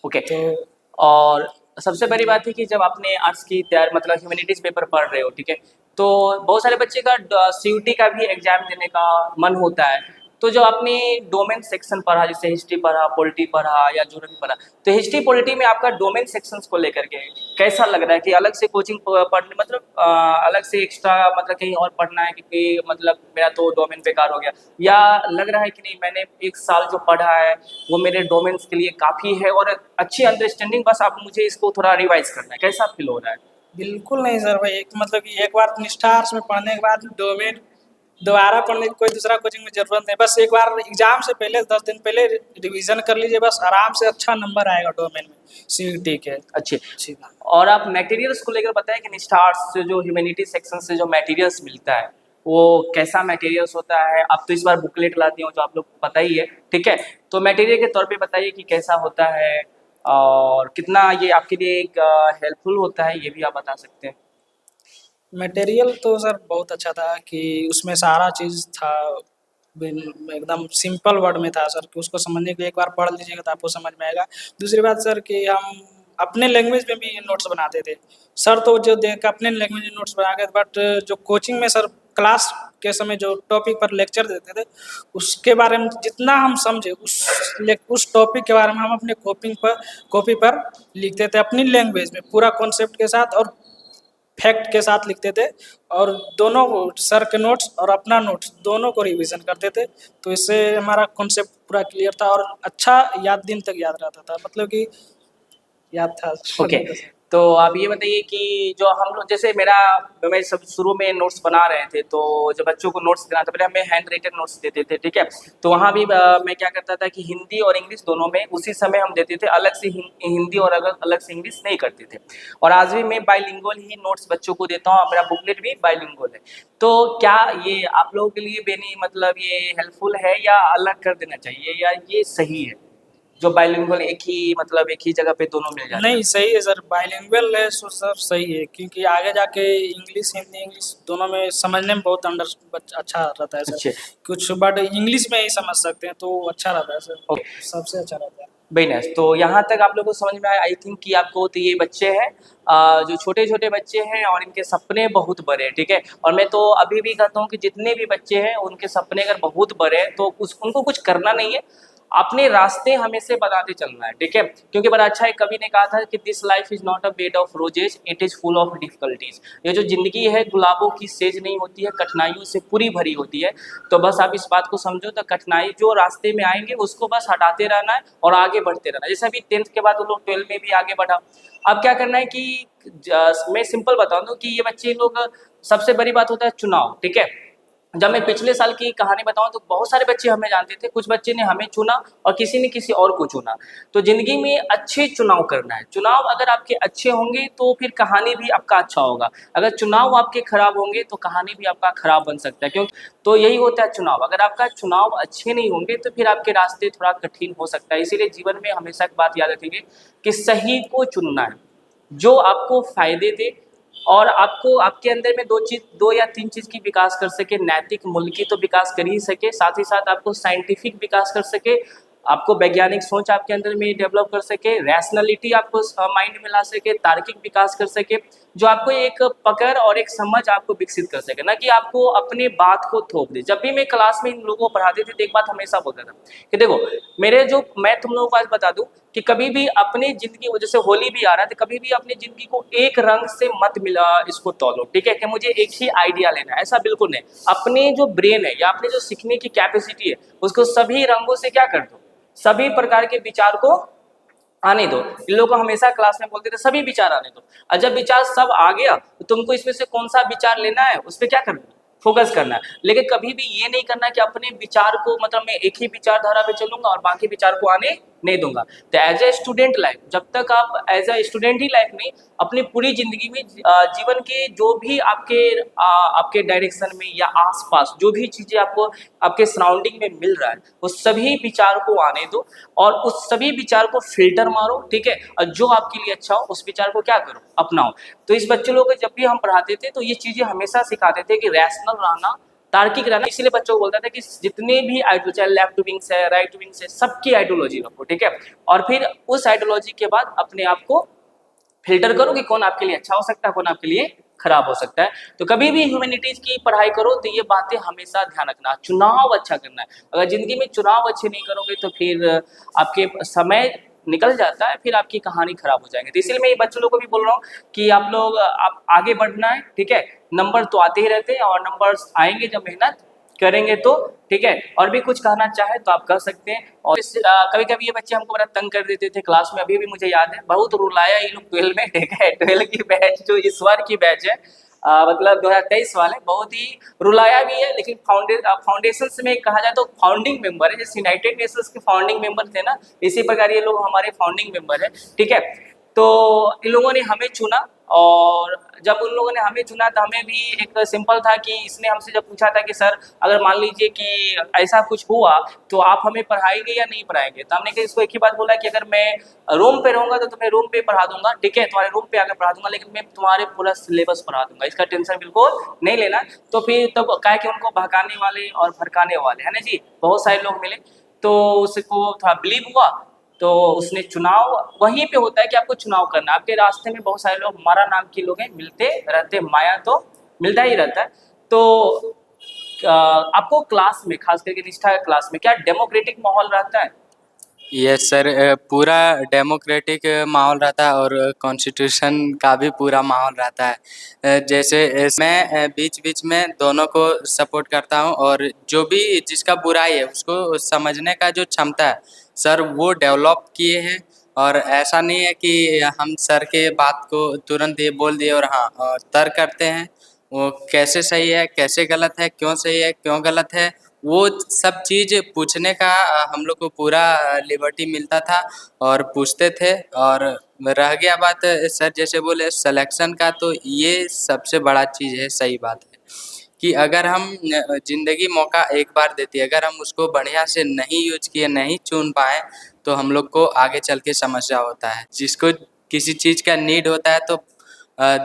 ओके। तो और सबसे बड़ी बात है कि जब आपने आर्ट्स की तैयारी मतलब ह्यूमैनिटीज़ पेपर पढ़ रहे हो, ठीक है। तो बहुत सारे बच्चे का सीयूटी का भी एग्ज़ाम देने का मन होता है। तो जो आपने डोमेन सेक्शन पढ़ा जैसे हिस्ट्री पढ़ा, पॉलिटी पढ़ा या ज्योग्राफी पढ़ा, तो हिस्ट्री पॉलिटी में आपका डोमेन सेक्शंस को लेकर के कैसा लग रहा है कि अलग से कोचिंग पढ़ने मतलब अलग से एक्स्ट्रा मतलब कहीं और पढ़ना है क्योंकि मतलब मेरा तो डोमेन बेकार हो गया, या लग रहा है कि नहीं मैंने 1 साल जो पढ़ा है वो मेरे डोमेन्स के लिए काफ़ी है और अच्छी अंडरस्टैंडिंग बस आप मुझे इसको थोड़ा रिवाइज़ करना है, कैसा फ़ील हो रहा है? बिल्कुल नहीं सर भाई, एक मतलब कि एक बार निष्ठा आर्ट्स में पढ़ने के बाद डोमेन दोबारा पढ़ने की कोई दूसरा कोचिंग में ज़रूरत नहीं, बस एक बार एग्ज़ाम से पहले 10 दिन पहले रिवीजन कर लीजिए, बस आराम से अच्छा नंबर आएगा डोमेन में सीईटी के। अच्छे। अच्छी बात। और आप मटेरियल्स को लेकर बताएं कि स्टार्स से जो ह्यूमैनिटी सेक्शन से जो मटेरियल्स मिलता है वो कैसा मटेरियल्स होता है। आप तो इस बार बुकलेट लाती हो जो आप लोग को पता ही है, ठीक है। तो मटेरियल के तौर पे बताइए कि कैसा होता है और कितना ये आपके लिए एक हेल्पफुल होता है, ये भी आप बता सकते हैं। मटेरियल तो सर बहुत अच्छा था कि उसमें सारा चीज़ था, एकदम सिंपल वर्ड में था सर, कि उसको समझने के लिए एक बार पढ़ लीजिएगा तो आपको समझ में आएगा। दूसरी बात सर कि हम अपने लैंग्वेज में भी नोट्स बनाते थे सर, तो जो देख अपने लैंग्वेज में नोट्स बना के, बट जो कोचिंग में सर क्लास के समय जो टॉपिक पर लेक्चर देते थे उसके बारे में जितना हम समझे उस टॉपिक के बारे में हम अपने कॉपी पर लिखते थे अपनी लैंग्वेज में पूरा कॉन्सेप्ट के साथ और फैक्ट के साथ लिखते थे, और दोनों सर के नोट्स और अपना नोट्स दोनों को रिवीजन करते थे। तो इससे हमारा कॉन्सेप्ट पूरा क्लियर था और अच्छा याद दिन तक याद रहता था, मतलब कि याद था। ओके। तो आप ये बताइए कि जो हम लोग जैसे मैं सब शुरू में नोट्स बना रहे थे, तो जब बच्चों को नोट्स देना था पहले हमें हैंड राइटेड नोट्स देते थे, ठीक है। तो वहाँ भी मैं क्या करता था कि हिंदी और इंग्लिश दोनों में उसी समय हम देते थे, अलग से हिंदी और अलग से इंग्लिश नहीं करते थे। और आज भी मैं बाइलिंगुअल ही नोट्स बच्चों को देता हूँ, मेरा बुकलेट भी बाइलिंगुअल है। तो क्या ये आप लोगों के लिए बेनी मतलब ये हेल्पफुल है या अलग कर देना चाहिए, या ये सही है जो बाइलिंगुअल एक ही जगह पे दोनों मिल जाते हैं? नहीं, सही है सर, बाइलिंगुअल है सो सर सही है, क्योंकि आगे जाके इंग्लिश हिंदी इंग्लिश दोनों में समझने में बहुत अच्छा रहता है अच्छे। सर। कुछ वर्ड इंग्लिश में ही समझ सकते हैं तो अच्छा रहता है सर, ओके, सबसे अच्छा रहता है। Very nice. तो यहाँ तक आप लोगों को समझ में आया आई थिंक कि आपको, तो ये बच्चे हैं जो छोटे छोटे बच्चे हैं और इनके सपने बहुत बड़े हैं, ठीक है। और मैं तो अभी भी कहता हूँ कि जितने भी बच्चे हैं उनके सपने अगर बहुत बड़े हैं तो उनको कुछ करना नहीं है, अपने रास्ते हमेशा बनाते चलना है, ठीक है। क्योंकि बड़ा अच्छा एक कवि ने कहा था कि this life is not a bed of roses, it is full of difficulties. ये जो जिंदगी है गुलाबों की सेज नहीं होती है, कठिनाइयों से पूरी भरी होती है। तो बस आप इस बात को समझो, तो कठिनाई जो रास्ते में आएंगे उसको बस हटाते रहना है और आगे बढ़ते रहना है। जैसे अभी 10th के बाद वो लोग 12 में भी आगे बढ़ा। अब क्या करना है कि मैं सिंपल बता दूं कि ये बच्चे लोग, सबसे बड़ी बात होता है चुनाव, ठीक है। जब मैं पिछले साल की कहानी बताऊं तो बहुत सारे बच्चे हमें जानते थे, कुछ बच्चे ने हमें चुना और किसी ने किसी और को चुना। तो जिंदगी में अच्छे चुनाव करना है। चुनाव अगर आपके अच्छे होंगे तो फिर कहानी भी आपका अच्छा होगा, अगर चुनाव आपके खराब होंगे तो कहानी भी आपका खराब बन सकता है। क्योंकि तो यही होता है चुनाव, अगर आपका चुनाव अच्छे नहीं होंगे तो फिर आपके रास्ते थोड़ा कठिन हो सकता है। इसीलिए जीवन में हमेशा एक बात याद रखेंगे कि सही को चुनना है, जो आपको फायदे दे और आपको आपके अंदर में दो या तीन चीज़ की विकास कर सके। नैतिक मूल्य की तो विकास कर ही सके, साथ ही साथ आपको साइंटिफिक विकास कर सके, आपको वैज्ञानिक सोच आपके अंदर में डेवलप कर सके, रैशनलिटी आपको माइंड में ला सके, तार्किक विकास कर सके, जो आपको एक पकड़ और एक समझ आपको विकसित कर सके, ना कि आपको अपने बात को थोप दे। जब भी मैं क्लास में इन लोगों को पढ़ाते थे तो एक बात हमेशा बोलता था कि देखो मैं तुम लोगों को आज बता दूं कि कभी भी अपनी जिंदगी, जैसे होली भी आ रहा है, तो कभी भी अपनी जिंदगी को एक रंग से मत मिला इसको तौलो, ठीक है, कि मुझे एक ही आइडिया लेना है, ऐसा बिल्कुल नहीं। अपने जो ब्रेन है या अपने जो सीखने की कैपेसिटी है उसको सभी रंगों से क्या कर दो, सभी प्रकार के विचार को आने दो। इन लोगों को हमेशा क्लास में बोलते थे सभी विचार आने दो, और जब विचार सब आ गया तो तुमको इसमें से कौन सा विचार लेना है उस पर क्या करना है, फोकस करना है। लेकिन कभी भी ये नहीं करना कि अपने विचार को, मतलब मैं एक ही विचारधारा पे चलूंगा और बाकी विचार को आने नहीं दूंगा। तो एज ए स्टूडेंट लाइफ, जब तक आप एज ए स्टूडेंट ही लाइफ नहीं, अपनी पूरी जिंदगी में जीवन के जो भी आपके डायरेक्शन में या आसपास जो भी चीजें आपको आपके सराउंडिंग में मिल रहा है वो सभी विचार को आने दो और उस सभी विचार को फिल्टर मारो, ठीक है। और जो आपके लिए अच्छा हो उस विचार को क्या करो, अपनाओ। तो इस बच्चे लोगों को जब भी हम पढ़ाते थे तो ये चीजें हमेशा सिखाते थे कि रैशनल रहना, तार्किक रहना। इसीलिए बच्चों को बोलता था कि जितने भी आइडियो, चाहे लेफ्ट विंग्स है राइट विंग्स है, सबकी आइडियोलॉजी रखो, ठीक है। और फिर उस आइडियोलॉजी के बाद अपने आप को फिल्टर करो कि कौन आपके लिए अच्छा हो सकता है, कौन आपके लिए खराब हो सकता है। तो कभी भी ह्यूमैनिटीज की पढ़ाई करो तो ये बातें हमेशा ध्यान रखना, चुनाव अच्छा करना है। अगर जिंदगी में चुनाव अच्छे नहीं करोगे तो फिर आपके समय निकल जाता है, फिर आपकी कहानी खराब हो जाएगी। तो इसलिए मैं ये बच्चों लोगों को भी बोल रहा हूँ कि आप आगे बढ़ना है, ठीक है। नंबर तो आते ही रहते हैं और नंबर्स आएंगे जब मेहनत करेंगे तो, ठीक है। और भी कुछ कहना चाहे तो आप कह सकते हैं। और कभी कभी ये बच्चे हमको बड़ा तंग कर देते थे क्लास में, अभी भी मुझे याद है, बहुत रुलाया ये लोग 12 में, ठीक है। 12 की बैच जो इस बार की बैच है, मतलब 2023 वाले बहुत ही रुलाया भी है, लेकिन फाउंडेशंस में कहा जाए तो फाउंडिंग मेंबर है, जैसे यूनाइटेड नेशंस के फाउंडिंग मेंबर थे ना, इसी प्रकार ये लोग हमारे फाउंडिंग मेंबर है, ठीक है। तो इन लोगों ने हमें चुना, और जब उन लोगों ने हमें चुना तो हमें भी एक सिंपल था कि इसने हमसे जब पूछा था कि सर अगर मान लीजिए कि ऐसा कुछ हुआ तो आप हमें पढ़ाएंगे या नहीं पढ़ाएंगे, तो हमने इसको एक ही बात बोला कि अगर मैं रूम पे रहूँगा तो तुम्हें रूम पे पढ़ा दूंगा, ठीक है, तुम्हारे रूम पे आकर पढ़ा दूंगा, लेकिन मैं तुम्हारे पूरा सिलेबस पढ़ा दूंगा, इसका टेंशन बिल्कुल नहीं लेना। तो फिर तब क्या है कि उनको बहकाने वाले और भड़काने वाले है ना जी, बहुत सारे लोग मिले, तो उसको थोड़ा बिलीव हुआ, तो उसने चुनाव वहीं पे होता है कि आपको चुनाव करना, आपके रास्ते में बहुत सारे लोग मारा नाम के लोग हैं, मिलते रहते, माया तो मिलता ही रहता है। तो आपको क्लास में, खास करके निष्ठा क्लास में, क्या डेमोक्रेटिक माहौल रहता है? यस सर, पूरा डेमोक्रेटिक माहौल रहता है और कॉन्स्टिट्यूशन का भी पूरा माहौल रहता है। जैसे मैं बीच बीच में दोनों को सपोर्ट करता हूँ, और जो भी जिसका बुराई है उसको समझने का जो क्षमता है सर वो डेवलप किए हैं। और ऐसा नहीं है कि हम सर के बात को तुरंत ये बोल दिए और हाँ तर्क करते हैं, वो कैसे सही है कैसे गलत है, क्यों सही है क्यों गलत है, वो सब चीज़ पूछने का हम लोग को पूरा लिबर्टी मिलता था और पूछते थे। और रह गया बात सर जैसे बोले सिलेक्शन का, तो ये सबसे बड़ा चीज़ है, सही बात है कि अगर हम ज़िंदगी मौका एक बार देती है, अगर हम उसको बढ़िया से नहीं यूज किए, नहीं चुन पाए, तो हम लोग को आगे चल के समस्या होता है। जिसको किसी चीज़ का नीड होता है तो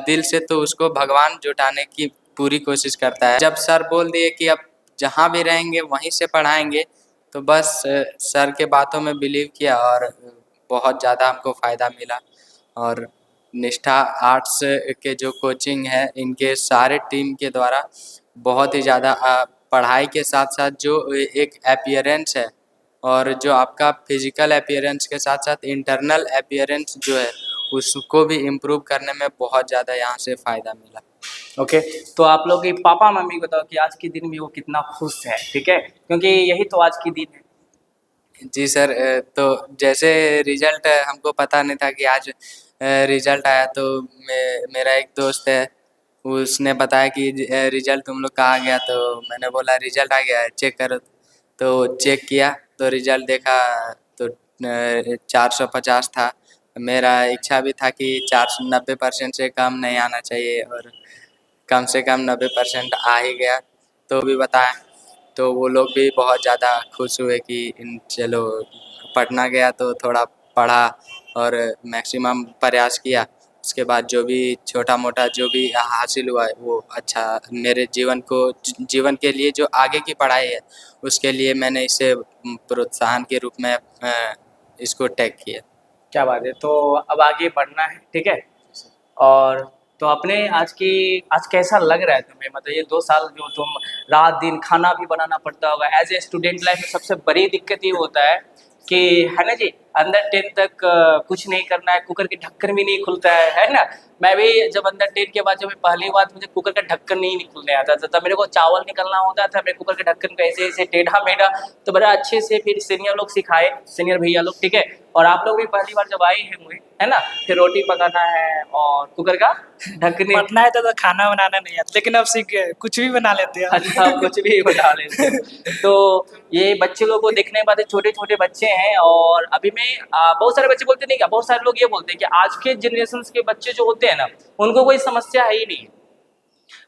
दिल से तो उसको भगवान जुटाने की पूरी कोशिश करता है। जब सर बोल दिए कि अब जहाँ भी रहेंगे वहीं से पढ़ाएंगे, तो बस सर के बातों में बिलीव किया और बहुत ज़्यादा हमको फ़ायदा मिला। और निष्ठा आर्ट्स के जो कोचिंग है इनके सारे टीम के द्वारा बहुत ही ज़्यादा पढ़ाई के साथ साथ जो एक अपीयरेंस है और जो आपका फिजिकल अपीयरेंस के साथ साथ इंटरनल अपीयरेंस जो है उसको भी इम्प्रूव करने में बहुत ज़्यादा यहाँ से फ़ायदा मिला। ओके, तो आप लोग के पापा मम्मी को बताओ कि आज के दिन में वो कितना खुश है, ठीक है, क्योंकि यही तो आज की दिन है। जी सर, तो जैसे रिजल्ट हमको पता नहीं था कि आज रिजल्ट आया, तो मेरा एक दोस्त है उसने बताया कि रिजल्ट तुम लोग का आ गया, तो मैंने बोला रिजल्ट आ गया है चेक करो, तो चेक किया तो रिजल्ट देखा तो 450 था। मेरा इच्छा भी था कि 90% से कम नहीं आना चाहिए, और कम से कम 90% आ ही गया। तो भी बताया तो वो लोग भी बहुत ज़्यादा खुश हुए कि चलो पटना गया तो थोड़ा पढ़ा और मैक्सिमम प्रयास किया, उसके बाद जो भी छोटा मोटा जो भी हासिल हुआ है वो अच्छा मेरे जीवन के लिए जो आगे की पढ़ाई है उसके लिए मैंने इसे प्रोत्साहन के रूप में इसको टैग किया। क्या बात है, तो अब आगे बढ़ना है, ठीक है। और तो अपने आज कैसा लग रहा है तुम्हें, मतलब ये 2 साल जो तुम रात दिन खाना भी बनाना पड़ता होगा, एज ए स्टूडेंट लाइफ में सबसे बड़ी दिक्कत ये होता है कि, है ना जी, अंदर 10 तक कुछ नहीं करना है, कुकर के ढक्कन भी नहीं खुलता है ना। मैं भी जब अंदर 10 के बाद जब मैं पहली बार मुझे कुकर का ढक्कन नहीं खुलने आता था, तब मेरे को चावल निकलना होता था, मेरे कुकर के ढक्कन को ऐसे ऐसे टेढ़ा मेढ़ा, तो बड़ा अच्छे से फिर सीनियर लोग सिखाए, सीनियर भैया लोग, ठीक है। और आप लोग भी पहली बार जब आए हैं मुझे, है ना, फिर रोटी पकाना है और कुकर का ढकने, पटना है तो खाना बनाना नहीं आता, लेकिन अब सीख गए, कुछ भी बना लेते हैं। अच्छा कुछ भी बना लेते हो। तो ये बच्चे लोग को देखने के बाद छोटे छोटे बच्चे हैं, और अभी मैं बहुत सारे बच्चे बोलते नहीं, क्या बहुत सारे लोग ये बोलते हैं कि आज के जनरेशन के बच्चे जो होते हैं ना उनको कोई समस्या है ही नहीं,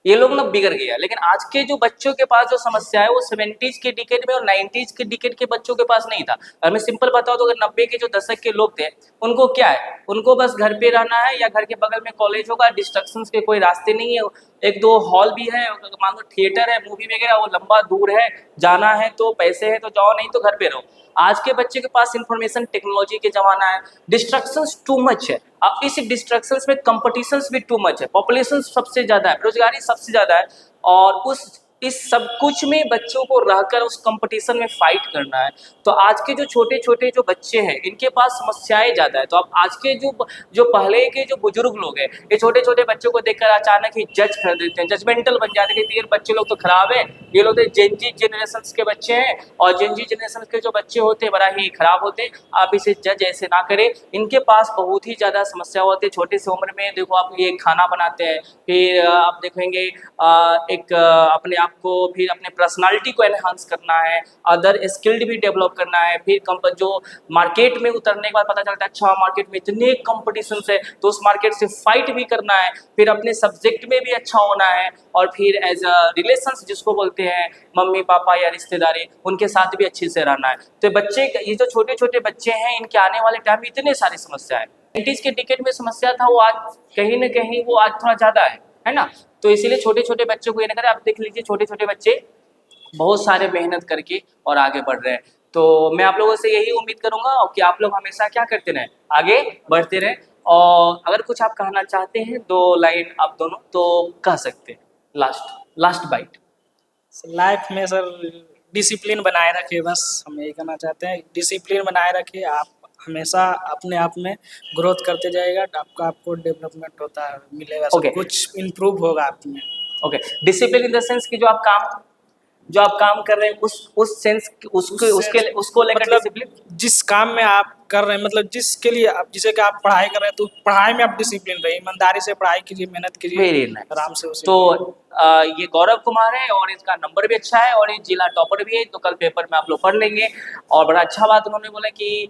ये लोग ना बिगड़ गया। लेकिन आज के जो बच्चों के पास जो समस्या है वो 70s के डिकेड में और 90s के डिकेड के बच्चों के पास नहीं था। और मैं सिंपल बताऊं तो अगर 90 के जो दशक के लोग थे उनको क्या है, उनको बस घर पे रहना है या घर के बगल में कॉलेज होगा, डिस्ट्रक्शंस के कोई रास्ते नहीं है, एक दो हॉल भी है, मान लो थिएटर है, मूवी वगैरह, वो लंबा दूर है, जाना है तो पैसे है तो जाओ, नहीं तो घर पे रहो। आज के बच्चे के पास इंफॉर्मेशन टेक्नोलॉजी के जमाना है, डिस्ट्रक्शंस टू मच है, अब इस डिस्ट्रक्शंस में कंपटीशंस भी टू मच है, पॉपुलेशन सबसे ज़्यादा है, बेरोजगारी सबसे ज़्यादा है, और उस इस सब कुछ में बच्चों को रहकर उस कंपटीशन में फाइट करना है। तो आज के जो छोटे छोटे जो बच्चे हैं इनके पास समस्याएं ज़्यादा है। तो अब आज के जो जो पहले के जो बुजुर्ग लोग हैं ये छोटे छोटे बच्चों को देखकर अचानक ही जज कर देते हैं, जजमेंटल बन जाते हैं कि ये बच्चे लोग तो खराब है, ये लोग तो जेनजी जनरेशन के बच्चे हैं और जेनजी जनरेशन के जो बच्चे होते हैं बड़ा ही खराब होते हैं, आप इसे जज ऐसे ना करें। इनके पास बहुत ही ज़्यादा समस्या होती है छोटी सी उम्र में। देखो आप ये खाना बनाते हैं, फिर आप देखेंगे एक अपने आप को, फिर अपने पर्सनालिटी को एनहांस करना है, अदर स्किल्ड भी डेवलप करना है। फिर जो मार्केट में उतरने के बाद पता चलता है अच्छा मार्केट में इतने कॉम्पिटिशन है तो उस मार्केट से फाइट भी करना है, फिर अपने सब्जेक्ट में भी अच्छा होना है, और फिर एज अ रिलेशंस जिसको बोलते हैं मम्मी पापा या रिश्तेदारी उनके साथ भी अच्छे से रहना है। तो बच्चे, ये जो छोटे छोटे बच्चे हैं इनके आने वाले टाइम में इतने सारी समस्या है। 90s के टिकट में समस्या था वो आज कहीं ना कहीं वो आज थोड़ा ज़्यादा है ना। तो इसीलिए छोटे छोटे बच्चों को ये ना करें। आप देख लीजिए छोटे छोटे बच्चे बहुत सारे मेहनत करके और आगे बढ़ रहे हैं। तो मैं आप लोगों से यही उम्मीद करूंगा कि आप लोग हमेशा क्या करते रहें, आगे बढ़ते रहें। और अगर कुछ आप कहना चाहते हैं 2 लाइन आप दोनों तो कह सकते हैं, लास्ट बाइट। लाइफ में सर डिसिप्लिन बनाए रखिए, बस हम यही कहना चाहते हैं। डिसिप्लिन बनाए रखिए, आप हमेशा अपने आप में ग्रोथ करते जाइएगा, आपको डेवलपमेंट होता है मिलेगा, सब Okay. कुछ इम्प्रूव होगा आप में। Okay, discipline in the sense कि जो आप काम कर रहे हैं उस सेंस उसको लेकर मतलब डिसिप्लिन। जिस काम में आप कर रहे हैं, मतलब जिसके लिए आप, जैसे कि आप पढ़ाई कर रहे हैं तो पढ़ाई में आप डिसिप्लिन रहिए, ईमानदारी से पढ़ाई कीजिए, मेहनत कीजिए, वेरी नाइस। आराम से उसे। तो ये गौरव कुमार है और इसका नंबर भी अच्छा है और ये जिला टॉपर भी है, तो कल पेपर में आप लोग पढ़ लेंगे। और बड़ा अच्छा बात उन्होंने बोला कि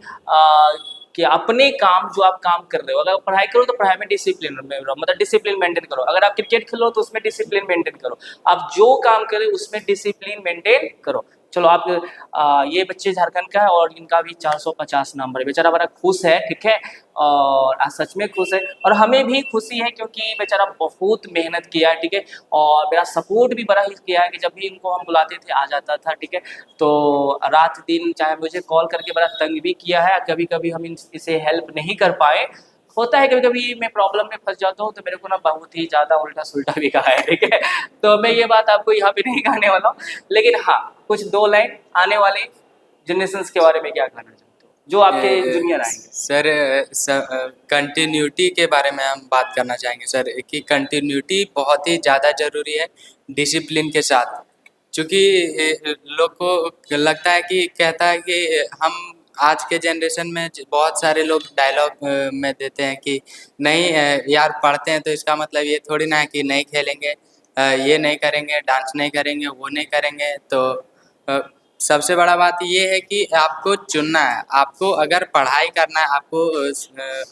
अपने काम जो आप काम कर रहे हो, अगर पढ़ाई करो तो पढ़ाई में डिसिप्लिन में रहो, मतलब डिसिप्लिन मेंटेन करो। अगर आप क्रिकेट खेलो तो उसमें डिसिप्लिन मेंटेन करो। आप जो काम करें उसमें डिसिप्लिन मेंटेन करो। चलो आप ये बच्चे झारखंड का है और इनका भी 450 नंबर है, बेचारा बड़ा खुश है, ठीक है। और आज सच में खुश है और हमें भी खुशी है क्योंकि बेचारा बहुत मेहनत किया है, ठीक है। और मेरा सपोर्ट भी बड़ा ही किया है कि जब भी इनको हम बुलाते थे आ जाता था, ठीक है। तो रात दिन चाहे मुझे कॉल करके बड़ा तंग भी किया है, कभी कभी हम इसे हेल्प नहीं कर पाए, होता है कभी कभी मैं प्रॉब्लम में फंस जाता हूँ तो मेरे को ना बहुत ही ज़्यादा उल्टा सुल्टा भी कहा है, ठीक है। तो मैं ये बात आपको यहाँ पे नहीं कहने वाला हूँ, लेकिन हाँ कुछ 2 लाइन आने वाले जनरेशंस के बारे में क्या कहना चाहते हो जो आपके जूनियर आएंगे। सर कंटिन्यूटी के बारे में हम बात करना चाहेंगे सर, कि कंटिन्यूटी बहुत ही ज़्यादा ज़रूरी है डिसिप्लिन के साथ। चूँकि लोग को लगता है कि कहता है कि हम आज के जनरेशन में बहुत सारे लोग डायलॉग में देते हैं कि नहीं यार पढ़ते हैं तो इसका मतलब ये थोड़ी ना है कि नहीं खेलेंगे, ये नहीं करेंगे, डांस नहीं करेंगे, वो नहीं करेंगे। तो सबसे बड़ा बात ये है कि आपको चुनना है। आपको अगर पढ़ाई करना है, आपको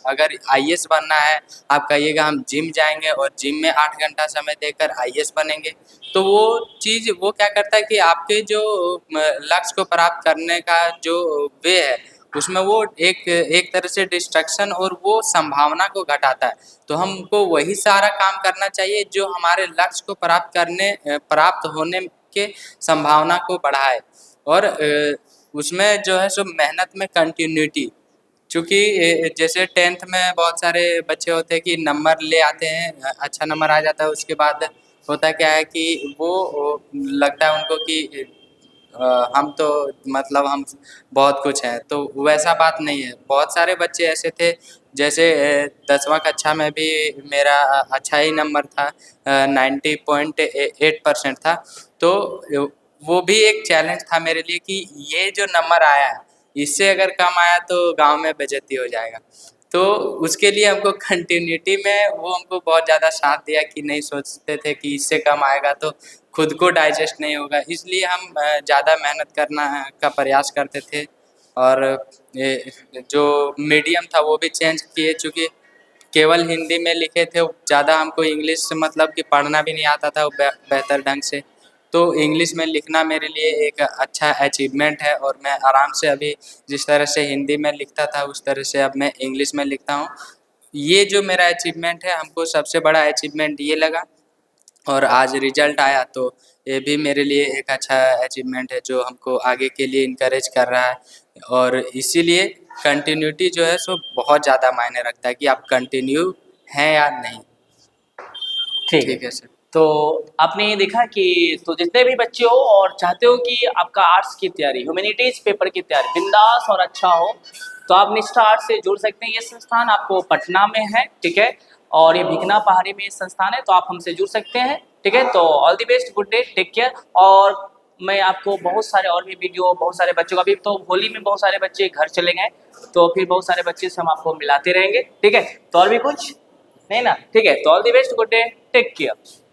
अगर आईएएस बनना है, आप कहिएगा हम जिम जाएंगे और जिम में 8 घंटा समय देकर आईएएस बनेंगे, तो वो चीज़ वो क्या करता है कि आपके जो लक्ष्य को प्राप्त करने का जो वे है उसमें वो एक तरह से डिस्ट्रैक्शन और वो संभावना को घटाता है। तो हमको वही सारा काम करना चाहिए जो हमारे लक्ष्य को प्राप्त होने के संभावना को बढ़ाए। और उसमें जो है सो मेहनत में कंटिन्यूटी, चूँकि जैसे 10th में बहुत सारे बच्चे होते हैं कि नंबर ले आते हैं, अच्छा नंबर आ जाता है, उसके बाद होता क्या है कि वो लगता है उनको कि हम तो मतलब हम बहुत कुछ हैं, तो वैसा बात नहीं है। बहुत सारे बच्चे ऐसे थे जैसे 10वां कक्षा में भी मेरा अच्छा ही नंबर था, 90.8% था। तो वो भी एक चैलेंज था मेरे लिए कि ये जो नंबर आया है इससे अगर कम आया तो गांव में बेइज्जती हो जाएगा। तो उसके लिए हमको कंटिन्यूटी में वो हमको बहुत ज़्यादा साथ दिया कि नहीं सोचते थे कि इससे कम आएगा तो खुद को डाइजेस्ट नहीं होगा, इसलिए हम ज़्यादा मेहनत करना का प्रयास करते थे। और जो मीडियम था वो भी चेंज किए, चूँकि केवल हिंदी में लिखे थे, ज़्यादा हमको इंग्लिश मतलब कि पढ़ना भी नहीं आता था बेहतर ढंग से। तो इंग्लिश में लिखना मेरे लिए एक अच्छा अचीवमेंट है और मैं आराम से अभी जिस तरह से हिंदी में लिखता था उस तरह से अब मैं इंग्लिश में लिखता हूँ। ये जो मेरा अचीवमेंट है, हमको सबसे बड़ा अचीवमेंट ये लगा और आज रिजल्ट आया तो ये भी मेरे लिए एक अच्छा अचीवमेंट है जो हमको आगे के लिए इनकरेज कर रहा है। और इसीलिए कंटिन्यूटी जो है सो बहुत ज़्यादा मायने रखता है कि आप कंटिन्यू हैं या नहीं। ठीक ठीक है। है सर। तो आपने ये देखा कि तो जितने भी बच्चे हो और चाहते हो कि आपका आर्ट्स की तैयारी, ह्यूमैनिटीज पेपर की तैयारी बिंदास और अच्छा हो, तो आप निष्ठा आर्ट्स से जुड़ सकते हैं। ये संस्थान आपको पटना में है, ठीक है, और ये भिकना पहाड़ी में ये संस्थान है, तो आप हमसे जुड़ सकते हैं, ठीक है। तो all the best, good day, take care. और मैं आपको बहुत सारे और भी वीडियो, बहुत सारे बच्चों का, अभी तो होली में बहुत सारे बच्चे घर चले गए, तो फिर बहुत सारे बच्चे से हम आपको मिलाते रहेंगे, ठीक है। तो और भी कुछ नहीं ना, ठीक है। तो all the best, good day, take care.